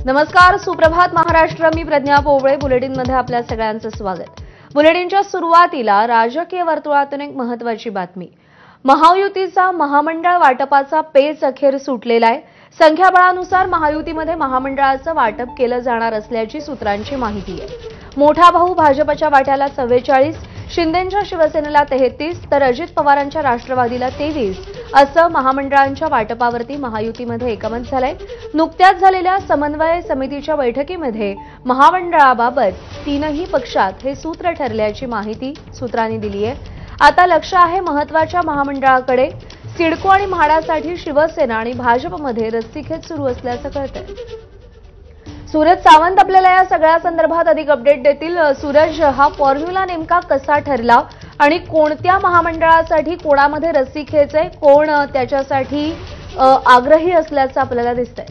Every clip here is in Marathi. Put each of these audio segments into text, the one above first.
नमस्कार, सुप्रभात महाराष्ट्र. मी प्रज्ञा पोवळे. बुलेटिनमध्ये आपल्या सगळ्यांचं स्वागत. बुलेटिनच्या सुरुवातीला राजकीय वर्तुळातून एक महत्त्वाची बातमी. महायुतीचा महामंडळ वाटपाचा पेच अखेर सुटलेला आहे. संख्याबळानुसार महायुतीमध्ये महामंडळाचं वाटप केलं जाणार असल्याची सूत्रांची माहिती आहे. मोठा भाऊ भाजपच्या वाट्याला 44, शिंदेंच्या शिवसेनेला 33 तर अजित पवारांच्या राष्ट्रवादीला 23 असं महामंडळांच्या वाटपावरती महायुतीमध्ये एकमत झालंय. नुकत्याच झालेल्या समन्वय समितीच्या बैठकीमध्ये महामंडळाबाबत तीनही पक्षात हे सूत्र ठरल्याची माहिती सूत्रांनी दिली आहे. आता लक्ष आहे महत्त्वाच्या महामंडळाकडे. सिडको आणि म्हाडासाठी शिवसेना आणि भाजपमध्ये रस्सीखेच सुरू असल्याचं कळतंय. सूरज सावंत आपल्याला या सगळ्या संदर्भात अधिक अपडेट देतील. सूरज, हा फॉर्म्युला नेमका कसा ठरला आणि कोणत्या महामंडळासाठी कोणामध्ये रस्सीखेच आहे, कोण त्याच्यासाठी आग्रही असल्याचं आपल्याला दिसतंय?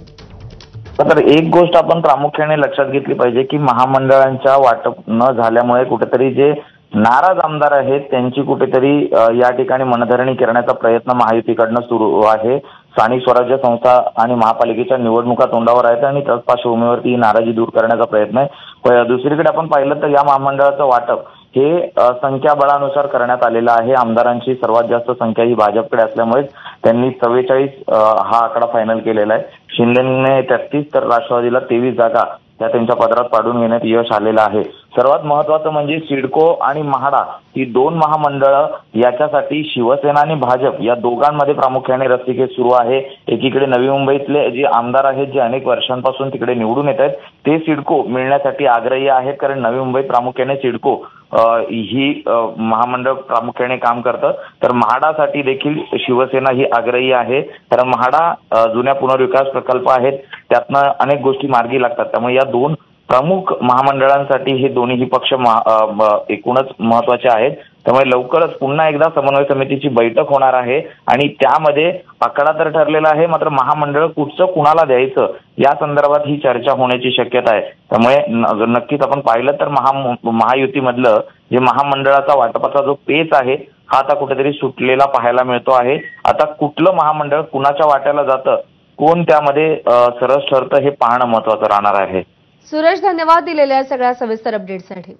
तर एक गोष्ट आपण प्रामुख्याने लक्षात घेतली पाहिजे की महामंडळांच्या वाटप न झाल्यामुळे कुठेतरी जे नाराज आमदार आहेत त्यांची कुठेतरी या ठिकाणी मनधरणी करण्याचा प्रयत्न महायुतीकडनं सुरू आहे. स्थानिक स्वराज्य संस्था आणि महापालिकेच्या निवडणुका तोंडावर आहेत आणि त्याच पार्श्वभूमीवरती ही नाराजी दूर करण्याचा प्रयत्न आहे. दुसरीकडे आपण पाहिलं तर या महामंडळाचं वाटप हे संख्याबळानुसार करण्यात आलेलं आहे. आमदारांची सर्वात जास्त संख्या ही भाजपकडे असल्यामुळे त्यांनी 44 हा आकडा फायनल केलेला आहे. शिंदेने 33 तर राष्ट्रवादीला 23 जागा त्या त्यांच्या पदरात पाडून घेण्यात यश आलेलं आहे. सर्वात महत्त्वाचं म्हणजे सिडको आणि म्हाडा ही दोन महामंडळं, याच्यासाठी शिवसेना आणि भाजप या दोघांमध्ये प्रामुख्याने रस्सीखेच सुरू आहे. एकीकडे नवी मुंबईतले जे आमदार आहेत जे अनेक वर्षांपासून तिकडे निवडून येत आहेत ते सिडको मिळण्यासाठी आग्रही आहेत, कारण नवी मुंबईत प्रामुख्याने सिडको ही महामंडळ प्रामुख्याने काम करतं. तर म्हाडासाठी देखील शिवसेना ही आग्रही आहे, कारण म्हाडा जुन्या पुनर्विकास प्रकल्प आहेत, त्यातनं अनेक गोष्टी मार्गी लागतात. त्यामुळे या दोन प्रमुख महामंडळांसाठी हे दोन्ही पक्ष एकूणच महत्त्वाचे आहेत. त्यामुळे लवकरच पुन्हा एकदा समन्वय समितीची बैठक होणार आहे आणि त्यामध्ये आकडा तर ठरलेला आहे, मात्र महामंडळ कुठचं कुणाला द्यायचं या संदर्भात ही चर्चा होण्याची शक्यता आहे. त्यामुळे नक्कीच आपण पाहिलं तर महायुतीमधलं जे महामंडळाचा वाटपाचा जो पेच आहे हा आता कुठेतरी सुटलेला पाहायला मिळतो आहे. आता कुठलं महामंडळ कुणाच्या वाट्याला जातं, कोण त्यामध्ये सरस ठरतं हे पाहणं महत्त्वाचं राहणार आहे. सूरज, धन्यवाद दिलेल्या सगळ्या सविस्तर अपडेटसाठी.